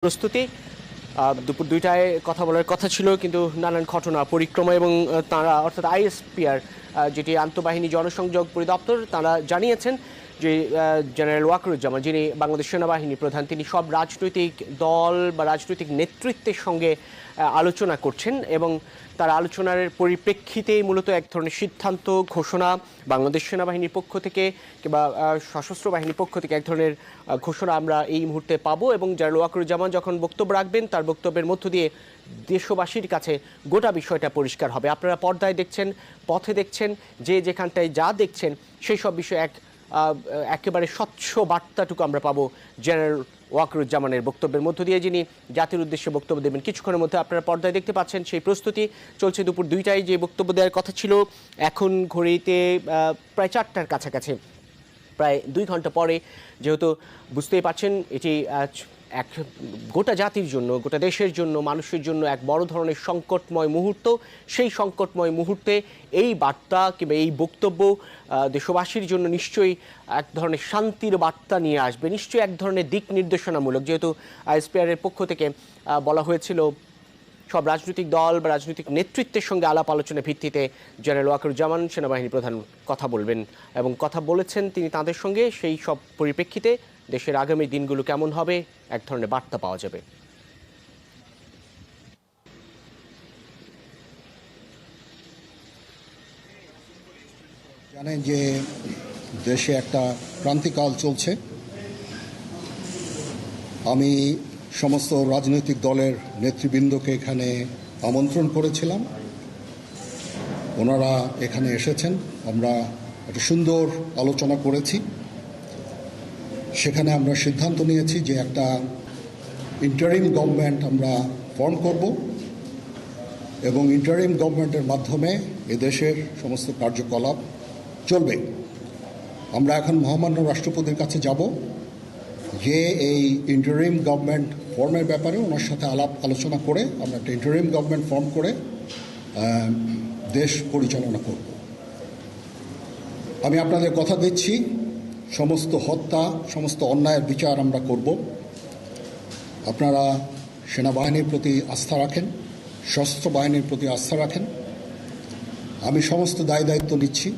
প্রস্তুতি দুপুর ২টায় কথা বলার কথা ছিল, কিন্তু নানান ঘটনা পরিক্রমা এবং তারা অর্থাৎ আইএসপিআর যেটি আন্তঃবাহিনী জনসংযোগ পরিদপ্তর, তারা জানিয়েছেন যে জেনারেল ওয়াকারুজ্জামান, যিনি বাংলাদেশ সেনাবাহিনী প্রধান, তিনি সব রাজনৈতিক দল বা রাজনৈতিক নেতৃত্বের সঙ্গে আলোচনা করছেন এবং তার আলোচনার পরিপ্রেক্ষিতেই মূলত এক ধরনের সিদ্ধান্ত ঘোষণা বাংলাদেশ সেনাবাহিনীর পক্ষ থেকে কিংবা সশস্ত্র বাহিনীর পক্ষ থেকে এক ধরনের ঘোষণা আমরা এই মুহূর্তে পাবো। এবং জেনারেল ওয়াকারুজ্জামান যখন বক্তব্য রাখবেন, তার বক্তব্যের মধ্য দিয়ে দেশবাসীর কাছে গোটা বিষয়টা পরিষ্কার হবে। আপনারা পর্দায় দেখছেন, পথে দেখছেন, যে যেখানটায় যা দেখছেন সেই সব বিষয়ে একেবারে স্বচ্ছ বার্তাটুকু আমরা পাবো জেনারেল ওয়াকারুজ্জামানের বক্তব্যের মধ্য দিয়ে, যিনি জাতির উদ্দেশ্যে বক্তব্য দেবেন কিছুক্ষণের মধ্যে। আপনারা পর্দায় দেখতে পাচ্ছেন সেই প্রস্তুতি চলছে। দুপুর ২টায় যে বক্তব্য দেওয়ার কথা ছিল, এখন ঘড়িতে প্রায় ৪টার কাছাকাছি, প্রায় ২ ঘন্টা পরে, যেহেতু বুঝতেই পারছেন এটি এক গোটা জাতির জন্য, গোটা দেশের জন্য, মানুষের জন্য এক বড় ধরনের সংকটময় মুহূর্ত। সেই সংকটময় মুহূর্তে এই বার্তা কিংবা এই বক্তব্য দেশবাসীর জন্য নিশ্চয়ই এক ধরনের শান্তির বার্তা নিয়ে আসবে, নিশ্চয়ই এক ধরনের দিক নির্দেশনামূলক। যেহেতু আইএসপিআরের পক্ষ থেকে বলা হয়েছিল সব রাজনৈতিক দল বা রাজনৈতিক নেতৃত্বের সঙ্গে আলাপ আলোচনার ভিত্তিতে জেনারেল ওয়াকারুজ্জামান সেনাবাহিনী প্রধান কথা বলবেন এবং কথা বলেছেন তিনি তাদের সঙ্গে। সেই সব পরিপ্রেক্ষিতে দেশের আগামী দিনগুলো কেমন হবে এক ধরনের বার্তা পাওয়া যাবে। জানেন যে দেশে একটা ক্রান্তিকাল চলছে। আমি সমস্ত রাজনৈতিক দলের নেতৃবৃন্দকে এখানে আমন্ত্রণ করেছিলাম, ওনারা এখানে এসেছেন। আমরা একটা সুন্দর আলোচনা করেছি। সেখানে আমরা সিদ্ধান্ত নিয়েছি যে একটা ইন্টারিম গভর্নমেন্ট আমরা ফর্ম করব এবং ইন্টারিম গভর্নমেন্টের মাধ্যমে এদেশের সমস্ত কার্যকলাপ চলবে। আমরা এখন মহামান্য রাষ্ট্রপতির কাছে যাব যে এই ইন্টারিম গভর্নমেন্ট ফর্মের ব্যাপারে ওনার সাথে আলোচনা করে আমরা একটা ইন্টারিম গভর্নমেন্ট ফর্ম করে দেশ পরিচালনা করব। আমি আপনাদের কথা দিচ্ছি, সমস্ত হত্যা, সমস্ত অন্যায়ের বিচার আমরা করব। আপনারা সেনাবাহিনীর প্রতি আস্থা রাখেন, সশস্ত্র বাহিনীর প্রতি আস্থা রাখেন। আমি সমস্ত দায়িত্ব নিচ্ছি,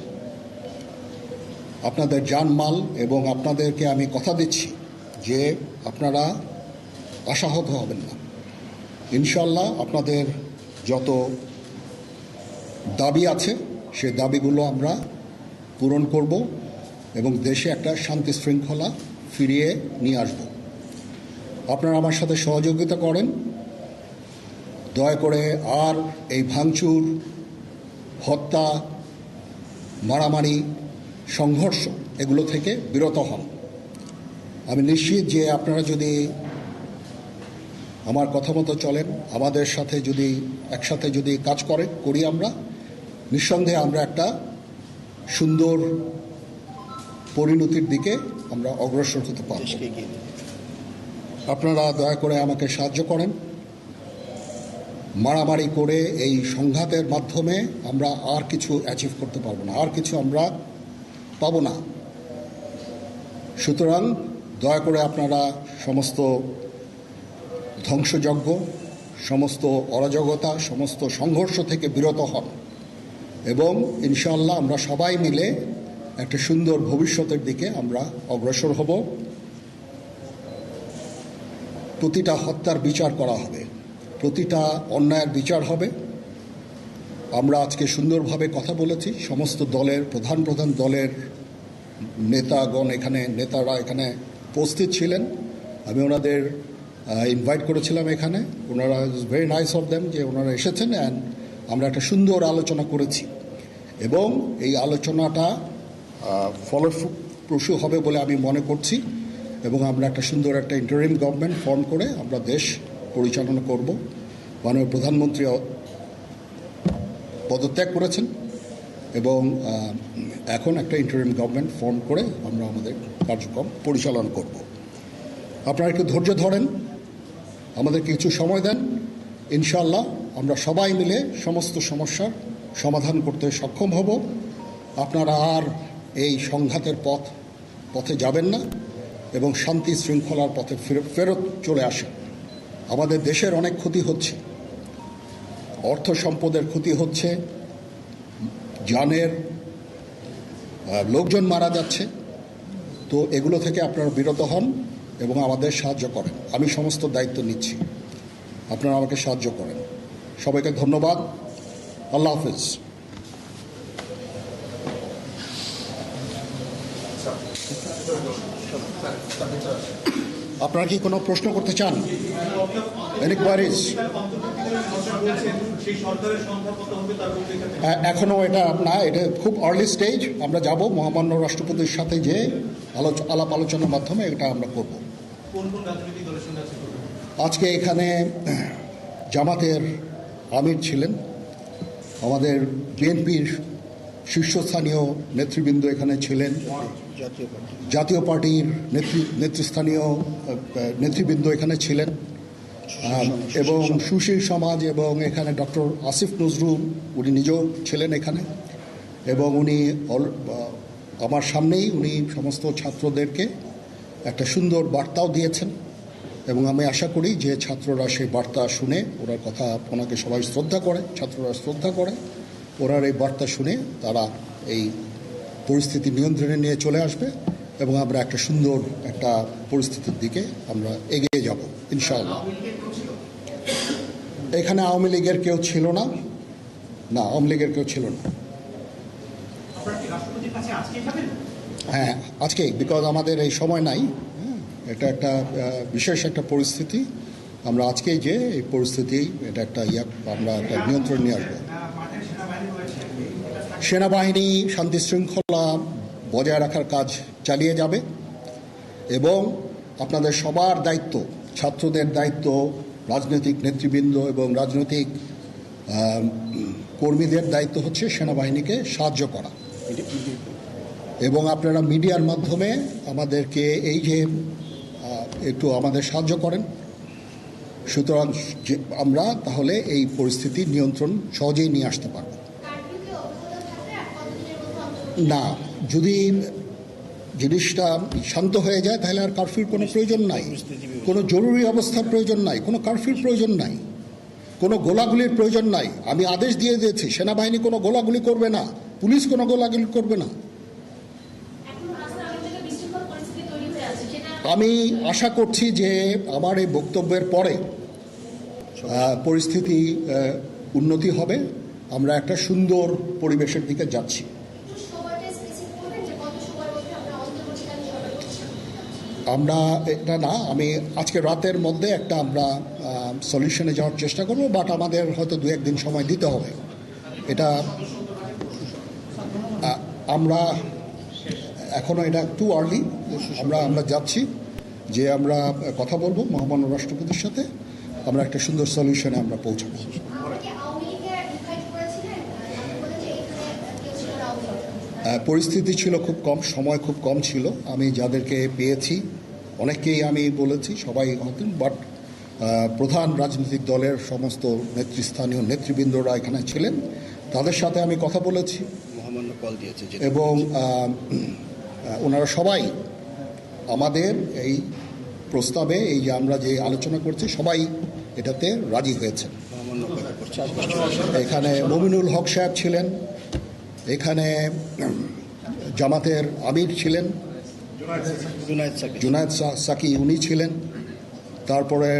আপনাদের জানমাল, এবং আপনাদেরকে আমি কথা দিচ্ছি যে আপনারা আশাহত হবেন না। ইনশাল্লাহ আপনাদের যত দাবি আছে সেই দাবিগুলো আমরা পূরণ করব এবং দেশে একটা শান্তি শৃঙ্খলা ফিরিয়ে নিয়ে আসব। আপনারা আমার সাথে সহযোগিতা করেন। দয়া করে আর এই ভাঙচুর, হত্যা, মারামারি, সংঘর্ষ এগুলো থেকে বিরত হন। আমি নিশ্চিত যে আপনারা যদি আমার কথা মতো চলেন, আমাদের সাথে যদি একসাথে যদি কাজ করি আমরা, নিঃসন্দেহে আমরা একটা সুন্দর পরিণতির দিকে আমরা অগ্রসর হতে পারব। আপনারা দয়া করে আমাকে সাহায্য করেন। মারামারি করে এই সংঘাতের মাধ্যমে আমরা আর কিছু অ্যাচিভ করতে পারবো না, আর কিছু আমরা পাবো না। সুতরাং দয়া করে আপনারা সমস্ত ধ্বংসযজ্ঞ, সমস্ত অরাজকতা, সমস্ত সংঘর্ষ থেকে বিরত হন এবং ইনশাআল্লাহ আমরা সবাই মিলে একটা সুন্দর ভবিষ্যতের দিকে আমরা অগ্রসর হব। প্রতিটা হত্যার বিচার করা হবে, প্রতিটা অন্যায়ের বিচার হবে। আমরা আজকে সুন্দরভাবে কথা বলেছি। সমস্ত দলের প্রধান দলের নেতারা এখানে উপস্থিত ছিলেন। আমি ওনাদের ইনভাইট করেছিলাম এখানে। ওনারা ভেরি নাইস অফ দেম যে ওনারা এসেছেন অ্যান্ড আমরা একটা সুন্দর আলোচনা করেছি এবং এই আলোচনাটা ফলপ্রসূ হবে বলে আমি মনে করছি এবং আমরা একটা সুন্দর একটা ইন্টারিম গভর্নমেন্ট ফর্ম করে আমরা দেশ পরিচালনা করব। মাননীয় প্রধানমন্ত্রী পদত্যাগ করেছেন এবং এখন একটা ইন্টারিম গভর্নমেন্ট ফর্ম করে আমরা আমাদের কার্যক্রম পরিচালনা করব। আপনারা একটু ধৈর্য ধরেন, আমাদের কিছু সময় দেন। ইনশাআল্লাহ আমরা সবাই মিলে সমস্ত সমস্যার সমাধান করতে সক্ষম হব। আপনারা আর এই সংঘাতের পথে যাবেন না এবং শান্তি শৃঙ্খলার পথে ফেরত চলে আসেন। আমাদের দেশের অনেক ক্ষতি হচ্ছে, অর্থ সম্পদের ক্ষতি হচ্ছে, জানের লোকজন মারা যাচ্ছে। তো এগুলো থেকে আপনারা বিরত হন এবং আমাদের সাহায্য করেন। আমি সমস্ত দায়িত্ব নিচ্ছি, আপনারা আমাকে সাহায্য করেন। সবাইকে ধন্যবাদ। আল্লাহ হাফিজ। আপনারা কি কোনো প্রশ্ন করতে চান? Any queries? এখনো এটা না, এটা খুব আর্লি স্টেজ। আমরা যাব মহামান্য রাষ্ট্রপতির সাথে যে আলাপ আলোচনার মাধ্যমে এটা আমরা করব। আজকে এখানে জামাতের আমির ছিলেন, আমাদের বিএনপির শীর্ষস্থানীয় নেতৃবৃন্দ এখানে ছিলেন, জাতীয় পার্টির নেতৃস্থানীয় নেতৃবৃন্দ এখানে ছিলেন, এবং সুশীল সমাজ, এবং এখানে ডক্টর আসিফ নজরুল উনি নিজেও ছিলেন এখানে, এবং উনি আমার সামনেই উনি সমস্ত ছাত্রদেরকে একটা সুন্দর বার্তাও দিয়েছেন, এবং আমি আশা করি যে ছাত্ররা সেই বার্তা শুনে ওনার কথা, ওনাকে সবাই শ্রদ্ধা করে, ছাত্ররা শ্রদ্ধা করে, ওনার এই বার্তা শুনে তারা এই পরিস্থিতি নিয়ন্ত্রণে নিয়ে চলে আসবে এবং আমরা একটা সুন্দর একটা পরিস্থিতির দিকে আমরা এগিয়ে যাব ইনশাআল্লাহ। এখানে আওয়ামী লীগের কেউ ছিল না, আওয়ামী লীগের কেউ ছিল না। হ্যাঁ, আজকেই, বিকজ আমাদের এই সময় নাই, এটা একটা বিশেষ একটা পরিস্থিতি। আমরা আজকেই যে এই পরিস্থিতি, এটা একটা আমরা একটা নিয়ন্ত্রণ নিয়ে আসবো। সেনাবাহিনী শান্তি শৃঙ্খলা বজায় রাখার কাজ চালিয়ে যাবে, এবং আপনাদের সবার দায়িত্ব, ছাত্রদের দায়িত্ব, রাজনৈতিক নেতৃবৃন্দ এবং রাজনৈতিক কর্মীদের দায়িত্ব হচ্ছে সেনাবাহিনীকে সাহায্য করা, এবং আপনারা মিডিয়ার মাধ্যমে আমাদেরকে এই যে একটু আমাদের সাহায্য করেন, সুতরাং আমরা তাহলে এই পরিস্থিতি নিয়ন্ত্রণ সহজেই নিয়ে আসতে পারব। না, যদি জিনিসটা শান্ত হয়ে যায় তাহলে আর কারফিউর কোনো প্রয়োজন নাই, কোনো জরুরি অবস্থার প্রয়োজন নাই, কোনো কারফিউর প্রয়োজন নাই, কোনো গোলাগুলির প্রয়োজন নাই। আমি আদেশ দিয়ে দিয়েছি, সেনাবাহিনী কোনো গোলাগুলি করবে না, পুলিশ কোনো গোলাগুলি করবে না। আমি আশা করছি যে আমার এই বক্তব্যের পরে পরিস্থিতি উন্নতি হবে, আমরা একটা সুন্দর পরিবেশের দিকে যাচ্ছি। আমরা এটা না, আমি আজকে রাতের মধ্যে একটা আমরা সলিউশনে যাওয়ার চেষ্টা করব, বাট আমাদের হয়তো 2-1 দিন সময় দিতে হবে। এটা আমরা এখনও এটা টু আর্লি, আমরা যাচ্ছি যে আমরা কথা বলবো মহামান্য রাষ্ট্রপতির সাথে, আমরা একটা সুন্দর সলিউশনে আমরা পৌঁছাবো। পরিস্থিতি ছিল খুব কম, সময় খুব কম ছিল। আমি যাদেরকে পেয়েছি অনেককেই আমি বলেছি, সবাই হতেন, বাট প্রধান রাজনৈতিক দলের সমস্ত নেতৃস্থানীয় নেতৃবৃন্দরা এখানে ছিলেন, তাদের সাথে আমি কথা বলেছি, এবং ওনারা সবাই আমাদের এই প্রস্তাবে, এই যে আমরা যে আলোচনা করছি, সবাই এটাতে রাজি হয়েছেন। এখানে মমিনুল হক সাহেব ছিলেন, এখানে জামাতের আমির ছিলেন, জুনায়েদ সাকি উনি ছিলেন, তারপরে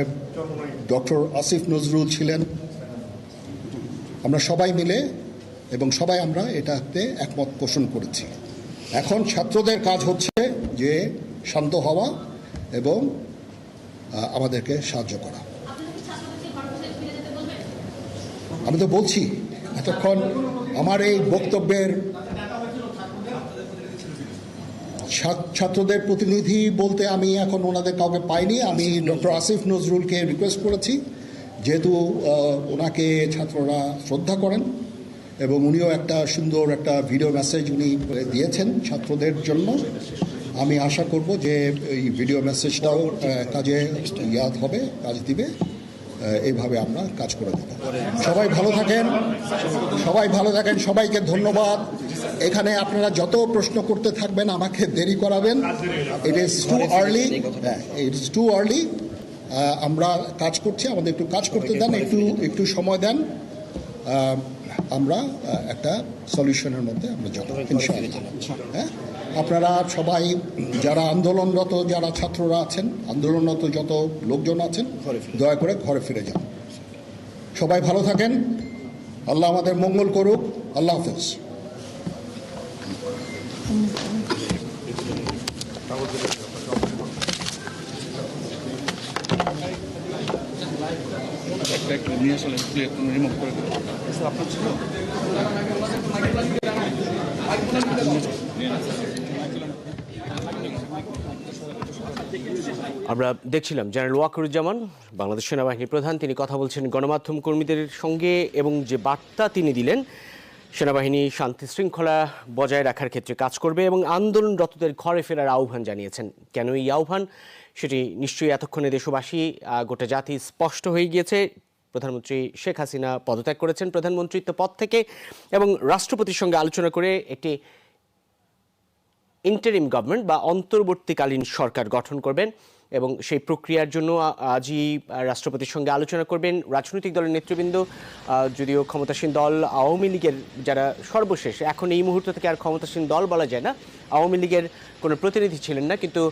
ডক্টর আসিফ নজরুল ছিলেন। আমরা সবাই মিলে এবং সবাই আমরা এটাতে একমত পোষণ করেছি। এখন ছাত্রদের কাজ হচ্ছে যে শান্ত হওয়া এবং আমাদেরকে সাহায্য করা। আমি তো বলছি এতক্ষণ আমার এই বক্তব্যের ছাত্রদের প্রতিনিধি বলতে আমি এখন ওনাদের কাউকে পাইনি। আমি ডক্টর আসিফ নজরুলকে রিকোয়েস্ট করেছি, যেহেতু ওনাকে ছাত্ররা শ্রদ্ধা করেন এবং উনিও একটা সুন্দর একটা ভিডিও মেসেজ উনি দিয়েছেন ছাত্রদের জন্য। আমি আশা করব যে এই ভিডিও মেসেজটাও কাজে ইয়াদ হবে, কাজ দিবে। এইভাবে আমরা কাজ করে দেব। সবাই ভালো থাকেন, সবাইকে ধন্যবাদ। এখানে আপনারা যত প্রশ্ন করতে থাকবেন আমাকে দেরি করাবেন। ইট ইজ টু আর্লি, আমরা কাজ করছি, আমাদের একটু কাজ করতে দেন, একটু সময় দেন, আমরা একটা সলিউশনের মধ্যে আমরা যাব ইনশাআল্লাহ। হ্যাঁ, আপনারা সবাই যারা আন্দোলনরত, যারা ছাত্ররা আছেন, আন্দোলনরত যত লোকজন আছেন, দয়া করে ঘরে ফিরে যান। সবাই ভালো থাকেন, আল্লাহ আমাদের মঙ্গল করুক। আল্লাহ হাফেজ। আমরা দেখছিলাম জেনারেল ওয়াকারুজ্জামান, বাংলাদেশ সেনাবাহিনীর প্রধান, তিনি কথা বলছেন গণমাধ্যম কর্মীদের সঙ্গে এবং যে বার্তা তিনি দিলেন, সেনাবাহিনী শান্তি শৃঙ্খলা বজায় রাখার ক্ষেত্রে কাজ করবে এবং আন্দোলনরতদের ঘরে ফেরার আহ্বান জানিয়েছেন। কেন এই আহ্বান, সেটি নিশ্চয়ই এতক্ষণে দেশবাসী, গোটা জাতি স্পষ্ট হয়ে গিয়েছে। প্রধানমন্ত্রী শেখ হাসিনা পদত্যাগ করেছেন প্রধানমন্ত্রীত্ব পদ থেকে এবং রাষ্ট্রপতির সঙ্গে আলোচনা করে একটি ইন্টারিম গভর্নমেন্ট বা অন্তর্বর্তীকালীন সরকার গঠন করবেন এবং সেই প্রক্রিয়ার জন্য আজই রাষ্ট্রপতির সঙ্গে আলোচনা করবেন রাজনৈতিক দলের নেতৃবৃন্দ। যদিও ক্ষমতাসীন দল আওয়ামী লীগের যারা সর্বশেষ, এখন এই মুহূর্ত থেকে আর ক্ষমতাসীন দল বলা যায় না, আওয়ামী লীগের কোনো প্রতিনিধি ছিলেন না, কিন্তু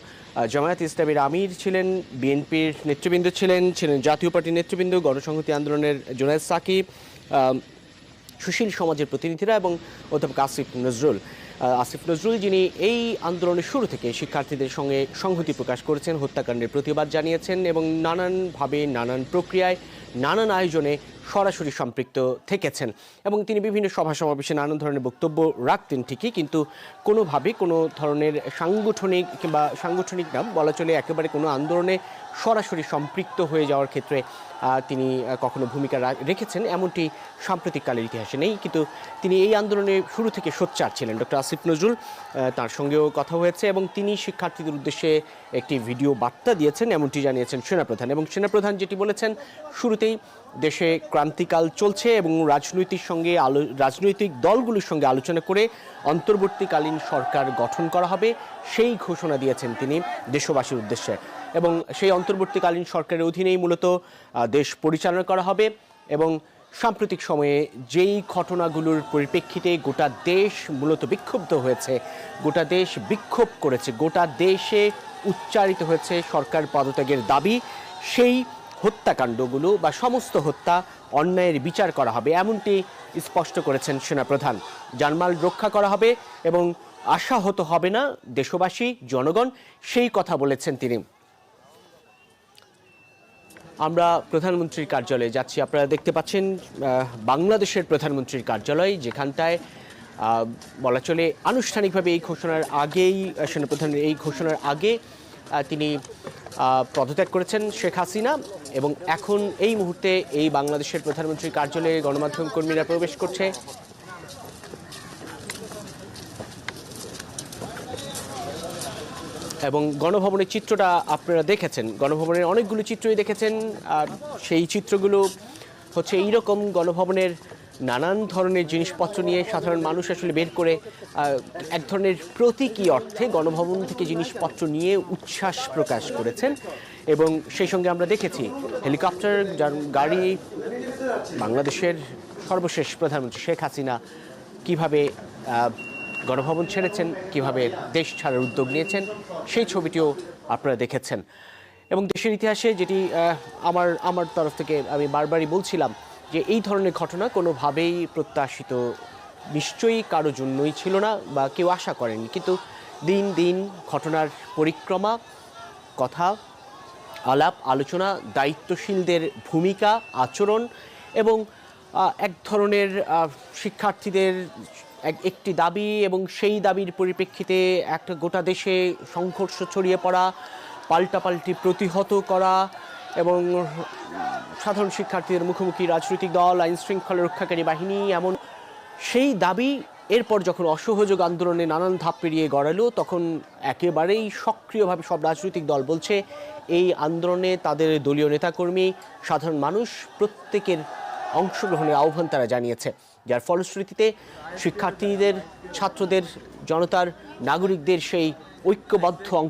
জামায়াত ইসলামীর আমির ছিলেন, বিএনপির নেতৃবৃন্দ ছিলেন জাতীয় পার্টির নেতৃবৃন্দ, গণসংহতি আন্দোলনের জুনায়েদ সাকিব, সুশীল সমাজের প্রতিনিধিরা এবং অধ্যাপক আসিফ নজরুল, যিনি এই আন্দোলনের শুরু থেকে শিক্ষার্থীদের সঙ্গে সংহতি প্রকাশ করেছেন, হত্যাকাণ্ডের প্রতিবাদ জানিয়েছেন এবং নানানভাবে নানান প্রক্রিয়ায় নানান আয়োজনে সরাসরি সম্পৃক্ত থেকেছেন এবং তিনি বিভিন্ন সভা সমাবেশে নানান ধরনের বক্তব্য রাখতেন ঠিকই, কিন্তু কোনোভাবে কোনো ধরনের সাংগঠনিক নাম বলা চলে একেবারে কোনো আন্দোলনে সরাসরি সম্পৃক্ত হয়ে যাওয়ার ক্ষেত্রে তিনি কখনো ভূমিকা রেখেছেন এমনটি সাম্প্রতিককালের ইতিহাসে নেই। কিন্তু তিনি এই আন্দোলনে শুরু থেকে সোচ্চার ছিলেন। ডক্টর আসিফ নজরুল, তার সঙ্গেও কথা হয়েছে এবং তিনি শিক্ষার্থীদের উদ্দেশ্যে একটি ভিডিও বার্তা দিয়েছেন এমনটি জানিয়েছেন সেনাপ্রধান। এবং সেনাপ্রধান যেটি বলেছেন, শুরুতেই দেশে ক্রান্তিকাল চলছে এবং রাজনৈতিক দলগুলোর সঙ্গে আলোচনা করে অন্তর্বর্তীকালীন সরকার গঠন করা হবে, সেই ঘোষণা দিয়েছেন তিনি দেশবাসীর উদ্দেশ্যে। এবং সেই অন্তর্বর্তীকালীন সরকারের অধীনেই মূলত দেশ পরিচালনা করা হবে এবং সাম্প্রতিক সময়ে যেই ঘটনাগুলোর পরিপ্রেক্ষিতে গোটা দেশ মূলত বিক্ষুব্ধ হয়েছে, গোটা দেশ বিক্ষোভ করেছে, গোটা দেশে উচ্চারিত হয়েছে সরকার পদত্যাগের দাবি, সেই হত্যাকাণ্ডগুলো বা সমস্ত হত্যা অন্যায়ের বিচার করা হবে এমনটি স্পষ্ট করেছেন সেনাপ্রধান। জানমাল রক্ষা করা হবে এবং আশাহত হবে না দেশবাসী, জনগণ, সেই কথা বলেছেন তিনি। আমরা প্রধানমন্ত্রীর কার্যালয়ে যাচ্ছি। আপনারা দেখতে পাচ্ছেন বাংলাদেশের প্রধানমন্ত্রীর কার্যালয়, যেখানটায় বলা চলে আনুষ্ঠানিকভাবে এই ঘোষণার আগেই, সেনাপ্রধানের এই ঘোষণার আগে তিনি পদত্যাগ করেছেন শেখ হাসিনা এবং এখন এই মুহূর্তে এই বাংলাদেশের প্রধানমন্ত্রীর কার্যালয়ে গণমাধ্যম কর্মীরা প্রবেশ করছে। এবং গণভবনের চিত্রটা আপনারা দেখেছেন, গণভবনের অনেকগুলো চিত্রই দেখেছেন। সেই চিত্রগুলো হচ্ছে এইরকম, গণভবনের নানান ধরনের জিনিসপত্র নিয়ে সাধারণ মানুষ আসলে বের করে এক ধরনের প্রতীকী অর্থে গণভবন থেকে জিনিসপত্র নিয়ে উচ্ছ্বাস প্রকাশ করেছেন। এবং সেই সঙ্গে আমরা দেখেছি হেলিকপ্টার গাড়ি, বাংলাদেশের সর্বশেষ প্রধানমন্ত্রী শেখ হাসিনা কীভাবে গণভবন ছেড়েছেন, কিভাবে দেশ ছাড়ার উদ্যোগ নিয়েছেন, সেই ছবিটিও আপনারা দেখেছেন। এবং দেশের ইতিহাসে যেটি আমার তরফ থেকে আমি বারবারই বলছিলাম যে এই ধরনের ঘটনা কোনোভাবেই প্রত্যাশিত নিশ্চয়ই কারো জন্যই ছিল না বা কেউ আশা করেনি, কিন্তু দিন দিন ঘটনার পরিক্রমা, কথা, আলাপ আলোচনা, দায়িত্বশীলদের ভূমিকা, আচরণ এবং এক ধরনের শিক্ষার্থীদের একটি দাবি এবং সেই দাবির পরিপ্রেক্ষিতে একটা গোটা দেশে সংঘর্ষ ছড়িয়ে পড়া, পাল্টাপাল্টি প্রতিহত করা এবং সাধারণ শিক্ষার্থীদের মুখোমুখি রাজনৈতিক দল, আইন শৃঙ্খলা রক্ষাকারী বাহিনী, এমন সেই দাবি এরপর যখন অসহযোগ আন্দোলনে নানান ধাপ পেরিয়ে গড়ালো, তখন একেবারেই সক্রিয়ভাবে সব রাজনৈতিক দল বলছে এই আন্দোলনে তাদের দলীয় নেতাকর্মী, সাধারণ মানুষ প্রত্যেকের অংশগ্রহণের আহ্বান তারা জানিয়েছে, যার ফলশ্রুতিতে শিক্ষার্থীদের, ছাত্রদের, জনতার, নাগরিকদের সেই ঐক্যবদ্ধ অংশ